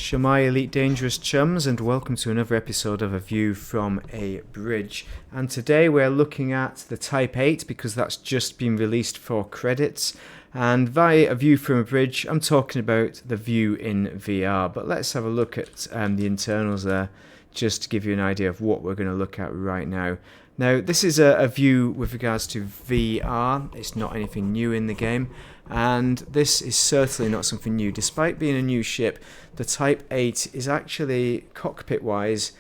Shamai Elite Dangerous Chums, and welcome to another episode of A View from a Bridge. And today we're looking at the Type 8 because that's just been released for credits. And via A View from a Bridge, I'm talking about the view in VR. But let's have a look at the internals there, just to give you an idea of what we're going to look at right now. Now, this is a view with regards to VR. It's not anything new in the game, and this is certainly not something new. Despite being a new ship, the Type 8 is actually, cockpit-wise,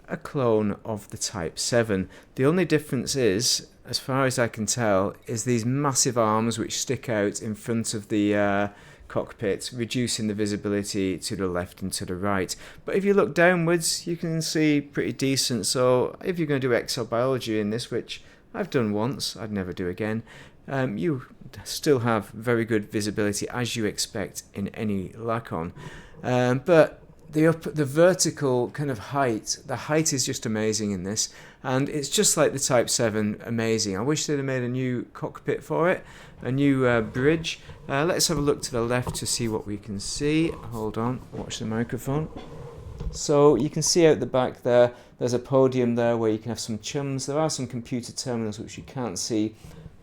a clone of the Type 7. The only difference is, as far as I can tell, is these massive arms which stick out in front of the cockpit, reducing the visibility to the left and to the right. But if you look downwards, you can see pretty decent. So if you're going to do exobiology in this, which I've done once, I'd never do again, you still have very good visibility as you expect in any Lacon. But the vertical kind of height, the height is just amazing in this, and it's just like the Type 7, amazing. I wish they'd have made a new cockpit for it, a new bridge. Let's have a look to the left to see what we can see. Hold on, watch the microphone. So you can see out the back there, there's a podium there where you can have some chums. There are some computer terminals which you can't see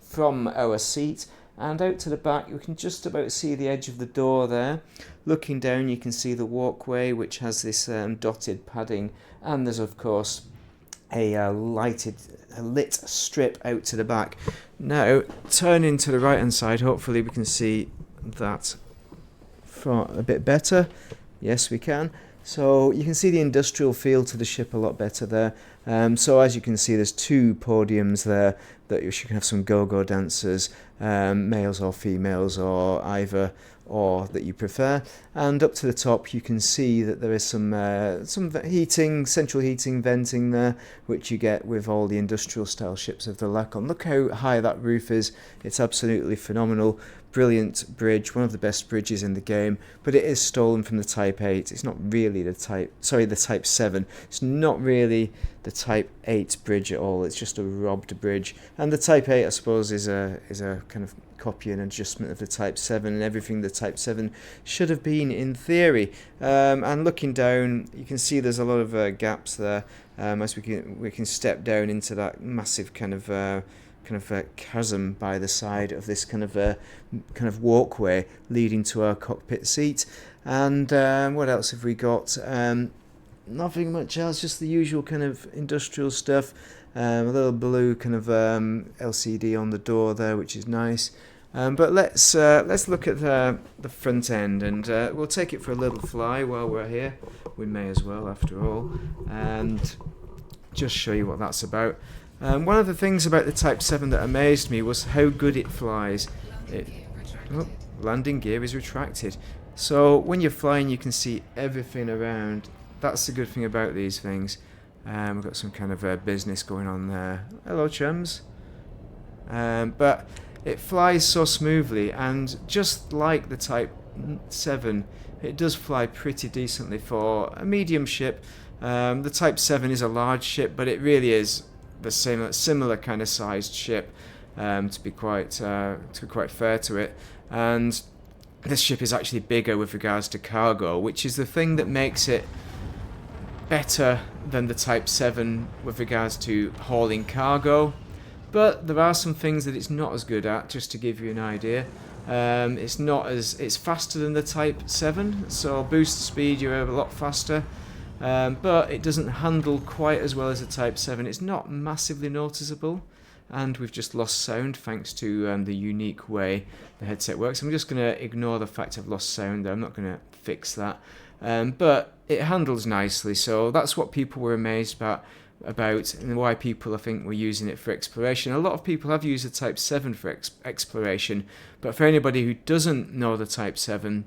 from our seat. And out to the back, you can just about see the edge of the door there. Looking down, you can see the walkway, which has this dotted padding. And there's, of course, a lit strip out to the back. Now, turning to the right-hand side, hopefully we can see that a bit better. Yes, we can. So you can see the industrial feel to the ship a lot better there. So as you can see, there's two podiums there that you can have some go-go dancers, males or females, or either or that you prefer. And up to the top, you can see that there is some heating, central heating, venting there, which you get with all the industrial style ships of the Lacon. Look how high that roof is. It's absolutely phenomenal. Brilliant bridge, one of the best bridges in the game, but it is stolen from the Type 8. It's not really the Type 7. It's not really the Type 8 bridge at all. It's just a robbed bridge. And the Type 8, I suppose, is a kind of copy and adjustment of the Type 7 and everything the Type 7 should have been in theory. And looking down, you can see there's a lot of gaps there as we can step down into that massive kind of chasm by the side of this kind of walkway leading to our cockpit seat. And what else have we got? Nothing much else, just the usual kind of industrial stuff. A little blue kind of LCD on the door there, which is nice. But let's look at the front end, and we'll take it for a little fly while we're here. We may as well, after all, and just show you what that's about. One of the things about the Type 7 that amazed me was how good it flies. Landing gear is retracted. So when you're flying, you can see everything around. That's the good thing about these things. We've got some kind of business going on there. Hello, chums. But it flies so smoothly, and just like the Type 7, it does fly pretty decently for a medium ship. The Type 7 is a large ship, but it really is the similar kind of sized ship, to be quite fair to it. And this ship is actually bigger with regards to cargo, which is the thing that makes it better than the Type 7 with regards to hauling cargo. But there are some things that it's not as good at, just to give you an idea. It's faster than the Type 7, so boost speed, you're a lot faster. But it doesn't handle quite as well as the Type 7. It's not massively noticeable, and we've just lost sound thanks to the unique way the headset works. I'm just going to ignore the fact I've lost sound there. I'm not going to fix that. But it handles nicely, so that's what people were amazed about and why people, I think, were using it for exploration. A lot of people have used the Type 7 for exploration, but for anybody who doesn't know the Type 7,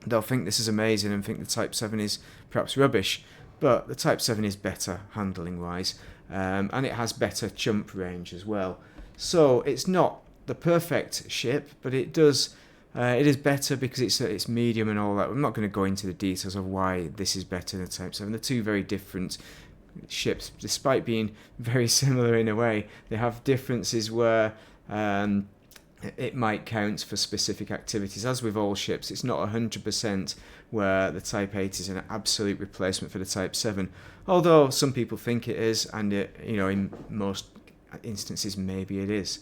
they'll think this is amazing and think the Type 7 is perhaps rubbish. But the Type 7 is better handling wise, and it has better jump range as well. So it's not the perfect ship, but it is better because it's medium and all that. I'm not going to go into the details of why this is better than the Type 7. They're two very different ships, despite being very similar in a way. They have differences where it might count for specific activities. As with all ships, it's not 100% where the Type 8 is an absolute replacement for the Type 7, although some people think it is, and in most instances maybe it is.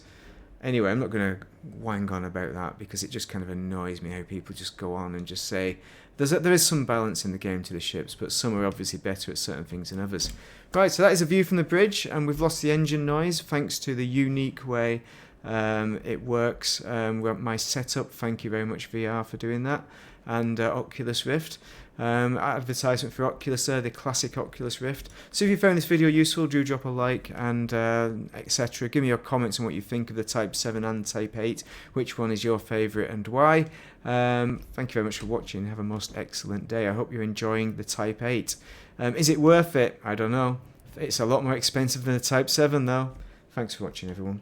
Anyway, I'm not going to wang on about that because it just kind of annoys me how people just go on and just say there is some balance in the game to the ships, but some are obviously better at certain things than others. Right, so that is a view from the bridge, and we've lost the engine noise thanks to the unique way it works. My setup, thank you very much VR for doing that, and Oculus Rift. Advertisement for Oculus there, the classic Oculus Rift. So if you found this video useful, do drop a like and etc. Give me your comments on what you think of the Type 7 and Type 8. Which one is your favourite and why? Thank you very much for watching. Have a most excellent day. I hope you're enjoying the Type 8. Is it worth it? I don't know. It's a lot more expensive than the Type 7 though. Thanks for watching, everyone.